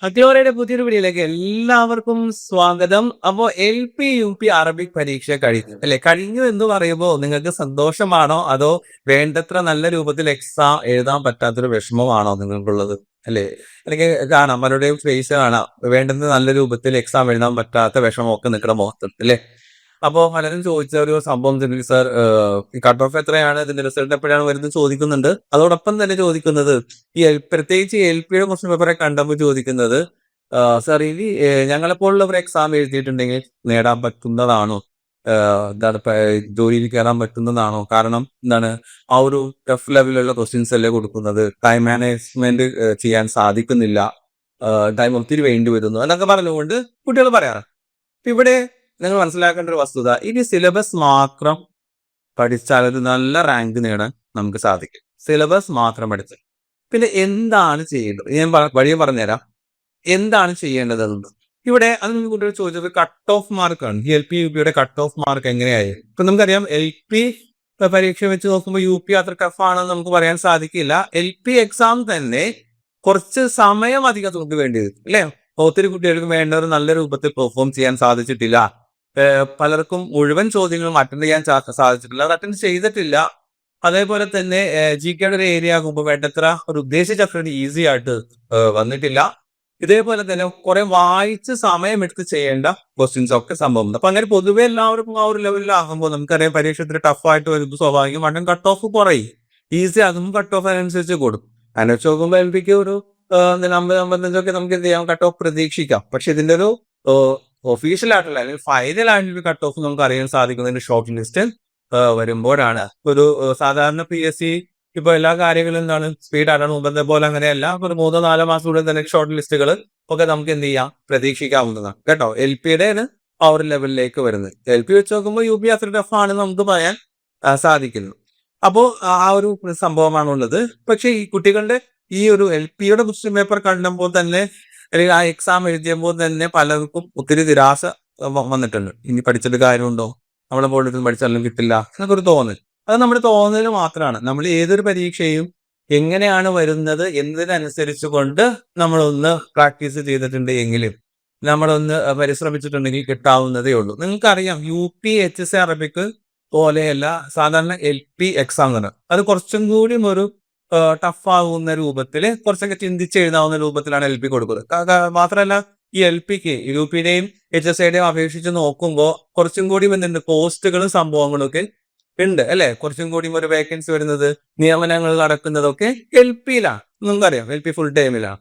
അക്ലോറയുടെ പുതിയൊരു വീഡിയോയിലേക്ക് എല്ലാവർക്കും സ്വാഗതം. അപ്പോ LP, UP അറബിക് പരീക്ഷ കഴിഞ്ഞു അല്ലെ? കഴിഞ്ഞു എന്ന് പറയുമ്പോൾ നിങ്ങൾക്ക് സന്തോഷമാണോ അതോ വേണ്ടത്ര നല്ല രൂപത്തിൽ എക്സാം എഴുതാൻ പറ്റാത്തൊരു വിഷമമാണോ നിങ്ങൾക്കുള്ളത് അല്ലെ? അല്ലെങ്കിൽ കാണാം പലരുടെയും ഫേസ് കാണാം, വേണ്ടുന്ന നല്ല രൂപത്തിൽ എക്സാം എഴുതാൻ പറ്റാത്ത വിഷമമൊക്കെ നിങ്ങളുടെ മുഖത്തുണ്ട് അല്ലെ? അപ്പോ പലരും ചോദിച്ച ഒരു സംഭവം സർ, ഈ കട്ട് ഓഫ് എത്രയാണ്, ഇതിന്റെ റിസൾട്ട് എപ്പോഴാണ് വരുന്നത് ചോദിക്കുന്നുണ്ട്. അതോടൊപ്പം തന്നെ ചോദിക്കുന്നത് പ്രത്യേകിച്ച് LP-യുടെ ക്വസ്റ്റ്യൻ പേപ്പറെ കണ്ടപ്പോൾ ചോദിക്കുന്നത്, സർ ഇനി ഞങ്ങളെപ്പോലുള്ളവർ എക്സാം എഴുതിയിട്ടുണ്ടെങ്കിൽ നേടാൻ പറ്റുന്നതാണോ, എന്താണ് ജോലിയിൽ കയറാൻ പറ്റുന്നതാണോ? കാരണം എന്താണ്, ആ ഒരു ടഫ് ലെവലിലുള്ള ക്വസ്റ്റ്യൻസ് അല്ലേ കൊടുക്കുന്നത്, ടൈം മാനേജ്മെന്റ് ചെയ്യാൻ സാധിക്കുന്നില്ല, ടൈം ഒത്തിരി വേണ്ടി വരുന്നു എന്നൊക്കെ പറഞ്ഞുകൊണ്ട് കുട്ടികൾ പറയാറ്. ഇവിടെ നിങ്ങൾ മനസ്സിലാക്കേണ്ട ഒരു വസ്തുത, ഇനി സിലബസ് മാത്രം പഠിച്ചാൽ ഒരു നല്ല റാങ്ക് നേടാൻ നമുക്ക് സാധിക്കും. സിലബസ് മാത്രം പഠിച്ച് പിന്നെ എന്താണ് ചെയ്യേണ്ടത് ഞാൻ വഴിയെ പറഞ്ഞുതരാം. എന്താണ് ചെയ്യേണ്ടതെന്ന് ഇവിടെ അത് നിങ്ങൾക്ക് കുട്ടികൾ ചോദിച്ചത് കട്ട് ഓഫ് മാർക്കാണ്. ഈ LP-UP-യുടെ കട്ട് ഓഫ് മാർക്ക് എങ്ങനെയായി? ഇപ്പൊ നമുക്കറിയാം, LP പരീക്ഷ വെച്ച് നോക്കുമ്പോൾ UP അത്ര ടഫ് ആണെന്ന് നമുക്ക് പറയാൻ സാധിക്കില്ല. LP എക്സാം തന്നെ കുറച്ച് സമയം അധികം നമുക്ക് വേണ്ടി വരും അല്ലെ? ഒത്തിരി കുട്ടികൾക്ക് വേണ്ട ഒരു നല്ല രൂപത്തിൽ പെർഫോം ചെയ്യാൻ സാധിച്ചിട്ടില്ല. പലർക്കും മുഴുവൻ ചോദ്യങ്ങളും അറ്റൻഡ് ചെയ്യാൻ സാധിച്ചിട്ടില്ല, അത് അറ്റൻഡ് ചെയ്തിട്ടില്ല. അതേപോലെ തന്നെ GK-യുടെ ഒരു ഏരിയ ആകുമ്പോൾ വേണ്ടത്ര ഒരു ഉദ്ദേശിച്ച അത്ര ഈസി ആയിട്ട് വന്നിട്ടില്ല. ഇതേപോലെ തന്നെ കുറെ വായിച്ച് സമയമെടുത്ത് ചെയ്യേണ്ട ക്വസ്റ്റ്യൻസ് ഒക്കെ സംഭവം. അപ്പൊ അങ്ങനെ പൊതുവെ എല്ലാവർക്കും ആ ഒരു ലെവലിലാകുമ്പോൾ നമുക്കറിയാം, പരീക്ഷ ഇത്തിരി ടഫായിട്ട് വരുമ്പോൾ സ്വാഭാവികമായിട്ടും കട്ട് ഓഫ് കുറയും. ഈസി ആകുമ്പോൾ കട്ട് ഓഫ് അതിനനുസരിച്ച് കൊടുക്കും. അതിനെ വെച്ച് നോക്കുമ്പോൾ LP-ക്ക് ഒരു 50-55 നമുക്ക് എന്ത് ചെയ്യാം, കട്ട് ഓഫ് പ്രതീക്ഷിക്കാം. പക്ഷെ ഇതിന്റെ ഒരു ഒഫീഷ്യൽ ആയിട്ടുള്ള അല്ലെങ്കിൽ ഫൈനൽ ആയിട്ടുള്ള കട്ട് ഓഫ് നമുക്ക് അറിയാൻ സാധിക്കുന്നതിന്റെ ഷോർട്ട് ലിസ്റ്റ് വരുമ്പോഴാണ്. ഒരു സാധാരണ PSC ഇപ്പൊ എല്ലാ കാര്യങ്ങളും എന്താണ് സ്പീഡാണ്, മുമ്പത്തെ പോലെ അങ്ങനെയല്ല. ഒരു 3-4 മാസത്തിനുള്ളിൽ തന്നെ ഷോർട്ട് ലിസ്റ്റുകൾ ഒക്കെ നമുക്ക് എന്ത് ചെയ്യാം, പ്രതീക്ഷിക്കാവുന്നതാണ് കേട്ടോ. LP-യുടെ ആ ഒരു ലെവലിലേക്ക് വരുന്നത്. LP വെച്ച് നോക്കുമ്പോൾ UP അത്ര ടഫ് ആണെന്ന് നമുക്ക് പറയാൻ സാധിക്കുന്നു. അപ്പോൾ ആ ഒരു സംഭവമാണുള്ളത്. പക്ഷെ ഈ കുട്ടികളുടെ ഈ ഒരു LP-യുടെ ക്വസ്റ്റ്യൻ പേപ്പർ കണ്ടപ്പോൾ തന്നെ, അല്ലെങ്കിൽ ആ എക്സാം എഴുതിയപ്പോൾ തന്നെ പലർക്കും ഒത്തിരി നിരാശ വന്നിട്ടുണ്ട്. ഇനി പഠിച്ചിട്ട് കാര്യമുണ്ടോ, നമ്മളെ പോലൊന്നും പഠിച്ചാലും കിട്ടില്ല എന്നൊക്കെ ഒരു തോന്നൽ. അത് നമ്മുടെ തോന്നൽ മാത്രമാണ്. നമ്മൾ ഏതൊരു പരീക്ഷയും എങ്ങനെയാണ് വരുന്നത് എന്നതിനനുസരിച്ച് കൊണ്ട് നമ്മളൊന്ന് പ്രാക്ടീസ് ചെയ്തിട്ടുണ്ട് എങ്കിലും, നമ്മളൊന്ന് പരിശ്രമിച്ചിട്ടുണ്ടെങ്കിൽ കിട്ടാവുന്നതേ ഉള്ളൂ. നിങ്ങൾക്കറിയാം, UP HSC അറബിക് പോലെയല്ല സാധാരണ LP എക്സാം തന്നെ. അത് കുറച്ചും കൂടി ഒരു ടഫ് ആകുന്ന രൂപത്തിൽ, കുറച്ചൊക്കെ ചിന്തിച്ച് എഴുതാവുന്ന രൂപത്തിലാണ് LP കൊടുക്കുന്നത്. മാത്രമല്ല, ഈ LP-ക്ക് UP-യുടെയും HSC-യുടെയും അപേക്ഷിച്ച് നോക്കുമ്പോൾ കുറച്ചും കൂടി എന്തുണ്ട്, പോസ്റ്റുകളും സംഭവങ്ങളും ഒക്കെ ഉണ്ട് അല്ലെ? കുറച്ചും കൂടി ഒരു വേക്കൻസി വരുന്നത്, നിയമനങ്ങൾ നടക്കുന്നതൊക്കെ LP-യിലാണ്. നിങ്ങൾക്കറിയാം, LP ഫുൾ ടൈമിലാണ്.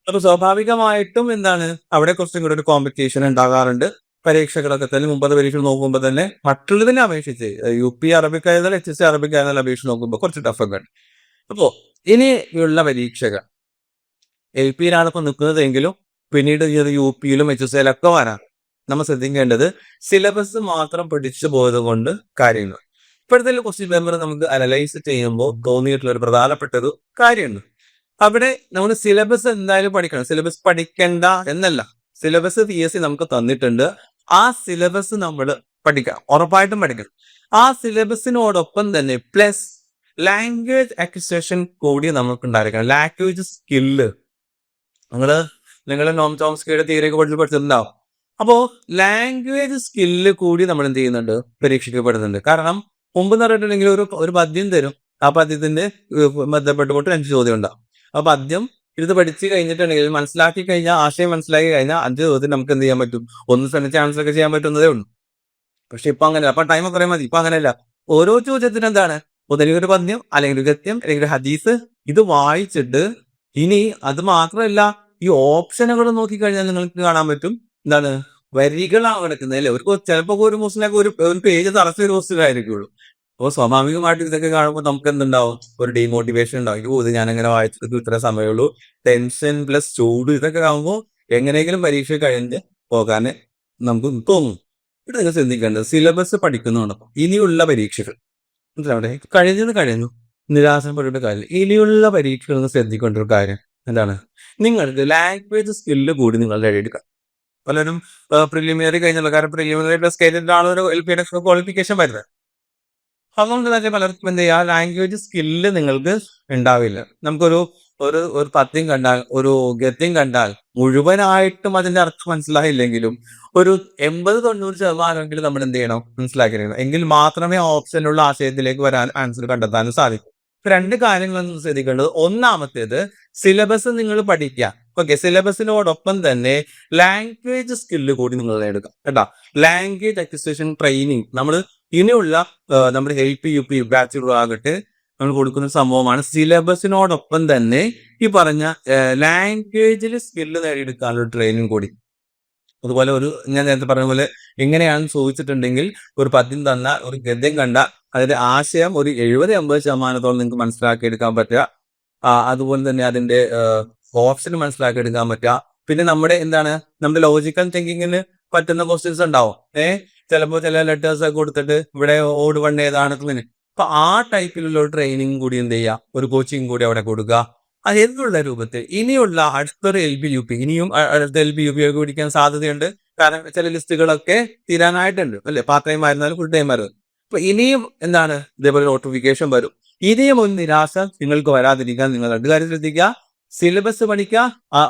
അപ്പൊ സ്വാഭാവികമായിട്ടും എന്താണ്, അവിടെ കുറച്ചും കൂടി ഒരു കോമ്പറ്റീഷൻ ഉണ്ടാകാറുണ്ട്. പരീക്ഷകളൊക്കെ തന്നെ മുമ്പത്തെ പരീക്ഷ നോക്കുമ്പോൾ തന്നെ മറ്റുള്ളതിനെ അപേക്ഷിച്ച് UP അറബിക് ആയതാൽ HSC അറബിക് ആയതാൽ അപേക്ഷിച്ച് നോക്കുമ്പോൾ കുറച്ച് ടഫൊക്കെ ഉണ്ട്. അപ്പോ ഇനിയുള്ള പരീക്ഷകൾ LP-യിലാണ് ഇപ്പൊ നിൽക്കുന്നതെങ്കിലും പിന്നീട് ഈ UP-യിലും HSC-യിലൊക്കെ വരാം. നമ്മൾ ശ്രദ്ധിക്കേണ്ടത് സിലബസ് മാത്രം പഠിച്ചു പോയത് കൊണ്ട് കാര്യങ്ങൾ. ഇപ്പോഴത്തെ ക്വസ്റ്റ്യൻ പേപ്പർ നമുക്ക് അനലൈസ് ചെയ്യുമ്പോൾ തോന്നിയിട്ടുള്ള ഒരു പ്രധാനപ്പെട്ട ഒരു കാര്യമുണ്ട്. അവിടെ നമ്മൾ സിലബസ് എന്തായാലും പഠിക്കണം. സിലബസ് പഠിക്കണ്ട എന്നല്ല, സിലബസ് PSC നമുക്ക് തന്നിട്ടുണ്ട്. ആ സിലബസ് നമ്മൾ പഠിക്കണം, ഉറപ്പായിട്ടും പഠിക്കണം. ആ സിലബസിനോടൊപ്പം തന്നെ പ്ലസ് ലാംഗ്വേജ് അക്വിസിഷൻ കൂടി നമുക്ക് ഉണ്ടായിരിക്കണം. ലാംഗ്വേജ് സ്കില്ല് നിങ്ങൾ നോം ചോംസ്കിയുടെ തിയറിയൊക്കെ പഠിച്ചിട്ടുണ്ടാവും. അപ്പോ ലാംഗ്വേജ് സ്കില്ല് കൂടി നമ്മൾ എന്ത് ചെയ്യുന്നുണ്ട്, പരീക്ഷിക്കപ്പെടുന്നുണ്ട്. കാരണം മുമ്പ് എന്ന് പറഞ്ഞിട്ടുണ്ടെങ്കിൽ ഒരു പദ്യം തരും, ആ പദ്യത്തിന്റെ ബന്ധപ്പെട്ടുകൊണ്ട് 5 ചോദ്യം ഉണ്ടാവും. ആ പദ്യം ഇത് പഠിച്ചു കഴിഞ്ഞിട്ടുണ്ടെങ്കിൽ, മനസ്സിലാക്കി കഴിഞ്ഞാൽ, ആശയം മനസ്സിലാക്കി കഴിഞ്ഞാൽ 5 ചോദ്യം നമുക്ക് എന്ത് ചെയ്യാൻ പറ്റും, ഒന്ന് ശ്രമിച്ച ആൻസർ ഒക്കെ ചെയ്യാൻ പറ്റുന്നതേ ഉള്ളൂ. പക്ഷെ ഇപ്പൊ അങ്ങനെ, അപ്പൊ ടൈം കുറേ മതി. ഇപ്പൊ അങ്ങനെയല്ല, ഓരോ ചോദ്യത്തിനും എന്താണ്, ഒന്നെങ്കിൽ ഒരു പദ്യം, അല്ലെങ്കിൽ ഒരു ഗദ്യം, അല്ലെങ്കിൽ ഒരു ഹദീസ്, ഇത് വായിച്ചിട്ട് ഇനി അത് മാത്രമല്ല, ഈ ഓപ്ഷനുകൾ നോക്കിക്കഴിഞ്ഞാൽ നിങ്ങൾക്ക് കാണാൻ പറ്റും എന്താണ്, വരികളാണ് കിടക്കുന്നത് അല്ലേ? ചിലപ്പോ ഒരു മുസ്ലിം ഒരു പേജ് തറച്ചൊരു ക്വസ്റ്റ്യനായിരിക്കുള്ളൂ. അപ്പോൾ സ്വാഭാവികമായിട്ടും ഇതൊക്കെ കാണുമ്പോൾ നമുക്ക് എന്തുണ്ടാവും, ഒരു ഡീമോട്ടിവേഷൻ ഉണ്ടാവും. ഇത് ഞാൻ എങ്ങനെ വായിച്ചത്, ഇത്ര സമയമുള്ളൂ, ടെൻഷൻ പ്ലസ് ചൂട്, ഇതൊക്കെ ആകുമ്പോൾ എങ്ങനെയെങ്കിലും പരീക്ഷ കഴിഞ്ഞ് പോകാൻ നമുക്ക് തോന്നും. ഇവിടെ നിങ്ങൾ ശ്രദ്ധിക്കേണ്ടത്, സിലബസ് പഠിക്കുന്നതോടൊപ്പം ഇനിയുള്ള പരീക്ഷകൾ കഴിഞ്ഞു നിരാശപ്പെട്ടിട്ട് കാര്യം, ഇനിയുള്ള പരീക്ഷകൾ എന്ന് ശ്രദ്ധിക്കേണ്ട ഒരു കാര്യം എന്താണ്, നിങ്ങൾക്ക് ലാംഗ്വേജ് സ്കില്ല് കൂടി നിങ്ങളുടെ എടുക്കാം. പലരും പ്രിലിമിനറി കഴിഞ്ഞുള്ള, കാരണം പ്രിലിമിനറി പ്ലസ് കഴിഞ്ഞിട്ടാണ് ഒരു LP-യുടെ ക്വാളിഫിക്കേഷൻ വരുന്നത്. അതുകൊണ്ട് തന്നെ പലർക്കും എന്ത് ചെയ്യുക, ലാംഗ്വേജ് സ്കില്ല് നിങ്ങൾക്ക് ഉണ്ടാവില്ല. നമുക്കൊരു ഒരു പദ്യം കണ്ടാൽ, ഒരു ഗദ്യം കണ്ടാൽ മുഴുവനായിട്ടും അതിന്റെ അർത്ഥം മനസ്സിലായില്ലെങ്കിലും ഒരു 80-90% നമ്മൾ എന്ത് ചെയ്യണം, മനസ്സിലാക്കിയിരിക്കണം. എങ്കിൽ മാത്രമേ ഓപ്ഷനുള്ള ആശയത്തിലേക്ക് വരാൻ ആൻസർ കണ്ടെത്താനും സാധിക്കൂ. ഇപ്പൊ 2 കാര്യങ്ങളൊന്നും ശ്രദ്ധിക്കേണ്ടത്. ഒന്നാമത്തേത്, സിലബസ് നിങ്ങൾ പഠിക്കുക. ഓക്കെ, സിലബസിനോടൊപ്പം തന്നെ ലാംഗ്വേജ് സ്കില്ല് കൂടി നിങ്ങൾ നേടുക കേട്ടോ. ലാംഗ്വേജ് അക്വിസിഷൻ ട്രെയിനിങ് നമ്മൾ ഇനിയുള്ള നമ്മുടെ LP UP ബാച്ചുകൾ ആകട്ടെ നമ്മൾ കൊടുക്കുന്ന സംഭവമാണ്. സിലബസിനോടൊപ്പം തന്നെ ഈ പറഞ്ഞ ലാംഗ്വേജിൽ സ്കില്ല് നേടിയെടുക്കാനുള്ള ട്രെയിനിങ് കൂടി. അതുപോലെ ഞാൻ നേരത്തെ പറഞ്ഞ പോലെ എങ്ങനെയാണെന്ന് ചോദിച്ചിട്ടുണ്ടെങ്കിൽ, ഒരു പദ്യം തന്ന, ഒരു ഗദ്യം കണ്ട, അതിന്റെ ആശയം ഒരു 70-80% നിങ്ങൾക്ക് മനസ്സിലാക്കിയെടുക്കാൻ പറ്റുക. അതുപോലെ തന്നെ അതിന്റെ ഓപ്ഷൻ മനസ്സിലാക്കിയെടുക്കാൻ പറ്റുക. പിന്നെ നമ്മുടെ ലോജിക്കൽ തിങ്കിങ്ങിന് പറ്റുന്ന ക്വസ്റ്റ്യൻസ് ഉണ്ടാവും. ചിലപ്പോൾ ചില ലെറ്റേഴ്സ് ഒക്കെ കൊടുത്തിട്ട് ഇവിടെ ഓട് വൺ ഏതാണ് പിന്നെ. അപ്പൊ ആ ടൈപ്പിലുള്ള ഒരു ട്രെയിനിങ് കൂടി എന്ത് ചെയ്യുക, ഒരു കോച്ചിങ് കൂടി അവിടെ കൊടുക്കുക. അത് എന്നുള്ള രൂപത്തിൽ ഇനിയുള്ള അടുത്തൊരു LP UP, ഇനിയും അടുത്ത LP UP ഒക്കെ പിടിക്കാൻ സാധ്യതയുണ്ട്. കാരണം ചില ലിസ്റ്റുകളൊക്കെ തീരാനായിട്ടുണ്ട് അല്ലെ, പാർട്ട് ടൈം ആയിരുന്നാലും ഫുൾ ടൈം ആയിരുന്നു. അപ്പൊ ഇനിയും ഇതേപോലെ നോട്ടിഫിക്കേഷൻ വരും. ഇനിയും ഒരു നിരാശ നിങ്ങൾക്ക് വരാതിരിക്കാൻ നിങ്ങൾ 2 കാര്യം ശ്രദ്ധിക്കുക. സിലബസ് പഠിക്കുക,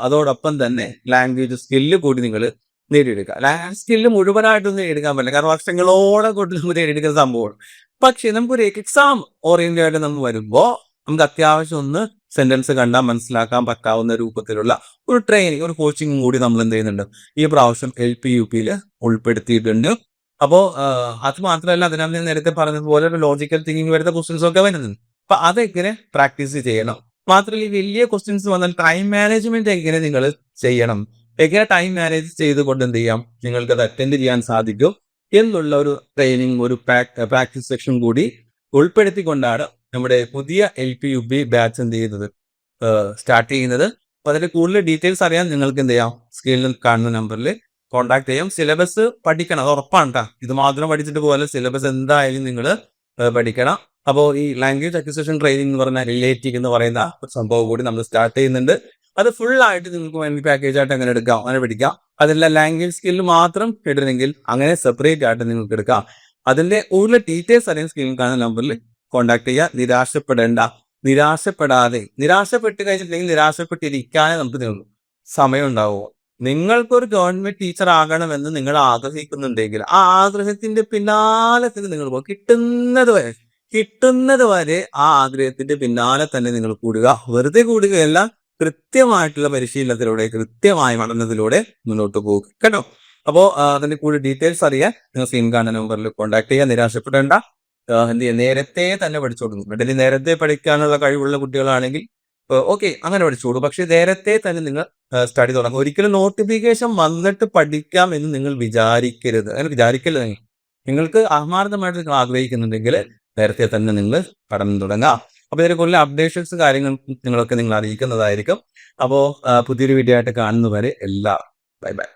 അതോടൊപ്പം തന്നെ ലാംഗ്വേജ് സ്കില്ല് കൂടി നിങ്ങൾ നേടിയെടുക്കുക. ലാംഗ്വേജ് സ്കില്ല് മുഴുവനായിട്ടൊന്നും നേടിയെടുക്കാൻ പറ്റില്ല, കാരണം വർഷങ്ങളോടെ കൊണ്ട് നമുക്ക് നേടിയെടുക്കുന്ന സംഭവമാണ്. പക്ഷെ നമുക്കൊരു എക്സാം ഓറിയന്റഡ് ആയിട്ട് നമ്മൾ വരുമ്പോൾ നമുക്ക് അത്യാവശ്യം ഒന്ന് സെന്റൻസ് കണ്ടാൽ മനസ്സിലാക്കാൻ പറ്റാവുന്ന രൂപത്തിലുള്ള ഒരു ട്രെയിനിങ്, ഒരു കോച്ചിങ് കൂടി നമ്മൾ എന്ത് ചെയ്യുന്നുണ്ട്, ഈ പ്രാവശ്യം LP UP ഉൾപ്പെടുത്തിയിട്ടുണ്ട്. അപ്പോ അത് മാത്രമല്ല, അതിനകത്ത് ഞാൻ നേരത്തെ പറഞ്ഞതുപോലെ ഒരു ലോജിക്കൽ തിങ്കിങ് വരുന്ന ക്വസ്റ്റ്യൻസ് ഒക്കെ വരുന്നുണ്ട്. അപ്പൊ അതെങ്ങനെ പ്രാക്ടീസ് ചെയ്യണം. മാത്രമല്ല, ഈ വലിയ ക്വസ്റ്റ്യൻസ് വന്നാൽ ടൈം മാനേജ്മെന്റ് എങ്ങനെ നിങ്ങൾ ചെയ്യണം, എങ്ങനെ ടൈം മാനേജ് ചെയ്തുകൊണ്ട് എന്ത് ചെയ്യാം നിങ്ങൾക്ക് അത് അറ്റൻഡ് ചെയ്യാൻ സാധിക്കും എന്നുള്ള ഒരു ട്രെയിനിങ്, ഒരു പ്രാക്ടീസ് സെക്ഷൻ കൂടി ഉൾപ്പെടുത്തിക്കൊണ്ടാണ് നമ്മുടെ പുതിയ LP UP ബാച്ച് എന്ത് ചെയ്യുന്നത്, സ്റ്റാർട്ട് ചെയ്യുന്നത്. അപ്പൊ അതിന്റെ കൂടുതൽ ഡീറ്റെയിൽസ് അറിയാൻ നിങ്ങൾക്ക് എന്ത് ചെയ്യാം, സ്ക്രീനിൽ കാണുന്ന നമ്പറിൽ കോൺടാക്ട് ചെയ്യാം. സിലബസ് പഠിക്കണം, അത് ഉറപ്പാണ് കേട്ടോ. ഇത് മാത്രം പഠിച്ചിട്ട് പോലെ സിലബസ് എന്തായാലും നിങ്ങൾ പഠിക്കണം. അപ്പോൾ ഈ ലാംഗ്വേജ് അക്വിസിഷൻ ട്രെയിനിങ് എന്ന് പറഞ്ഞാൽ റിലേറ്റിംഗ് എന്ന് പറയുന്ന ഒരു സംഭവം കൂടി നമ്മൾ സ്റ്റാർട്ട് ചെയ്യുന്നുണ്ട്. അത് ഫുൾ ആയിട്ട് നിങ്ങൾക്ക് വേണ്ടി പാക്കേജ് ആയിട്ട് അങ്ങനെ എടുക്കാം, അങ്ങനെ പഠിക്കാം. അതല്ല ലാംഗ്വേജ് സ്കില്ല് മാത്രം ഇടണമെങ്കിൽ അങ്ങനെ സെപ്പറേറ്റ് ആയിട്ട് നിങ്ങൾക്ക് എടുക്കാം. അതിന്റെ കൂടുതൽ ഡീറ്റെയിൽസ് അറിയാൻ സ്ക്രീനിൽ കാണുന്ന നമ്പറിൽ കോൺടാക്ട് ചെയ്യുക. നിരാശപ്പെട്ട് കഴിഞ്ഞിട്ടുണ്ടെങ്കിൽ നിരാശപ്പെട്ടിരിക്കാനേ നമുക്ക് തീർന്നു സമയം ഉണ്ടാവുമോ. നിങ്ങൾക്കൊരു ഗവൺമെന്റ് ടീച്ചർ ആകണമെന്ന് നിങ്ങൾ ആഗ്രഹിക്കുന്നുണ്ടെങ്കിൽ ആ ആഗ്രഹത്തിന്റെ പിന്നാലെ തന്നെ നിങ്ങൾ പോകും. കിട്ടുന്നത് വരെ ആ ആഗ്രഹത്തിന്റെ പിന്നാലെ തന്നെ നിങ്ങൾ കൂടുക. വെറുതെ കൂടുകയല്ല, കൃത്യമായിട്ടുള്ള പരിശീലനത്തിലൂടെ, കൃത്യമായ പഠനത്തിലൂടെ മുന്നോട്ട് പോകുക കേട്ടോ. അപ്പോൾ അതിന്റെ കൂടുതൽ ഡീറ്റെയിൽസ് അറിയാൻ നിങ്ങൾ സ്ക്രീൻ കാണുന്ന നമ്പറിൽ കോൺടാക്ട് ചെയ്യുക. നിരാശപ്പെടേണ്ട, നേരത്തെ തന്നെ പഠിച്ചോളൂ. മെഡലി നേരത്തെ പഠിക്കാനുള്ള കഴിവുള്ള കുട്ടികളാണെങ്കിൽ ഓക്കെ, അങ്ങനെ പഠിച്ചോളൂ. പക്ഷെ നേരത്തെ തന്നെ നിങ്ങൾ സ്റ്റഡി തുടങ്ങും. ഒരിക്കലും നോട്ടിഫിക്കേഷൻ വന്നിട്ട് പഠിക്കാം എന്ന് നിങ്ങൾ വിചാരിക്കരുത്. അങ്ങനെ വിചാരിക്കരുത്. നിങ്ങൾക്ക് ആത്മാർത്ഥമായിട്ട് നിങ്ങൾ ആഗ്രഹിക്കുന്നുണ്ടെങ്കിൽ നേരത്തെ തന്നെ നിങ്ങൾ പഠനം തുടങ്ങാം. അപ്പൊ ഇതിനെ കൂടുതൽ അപ്ഡേഷൻസ് കാര്യങ്ങൾ നിങ്ങൾ അറിയിക്കുന്നതായിരിക്കും. അപ്പോൾ പുതിയൊരു വീഡിയോ ആയിട്ട് കാണുന്നവരെ എല്ലാം ബൈ ബൈ.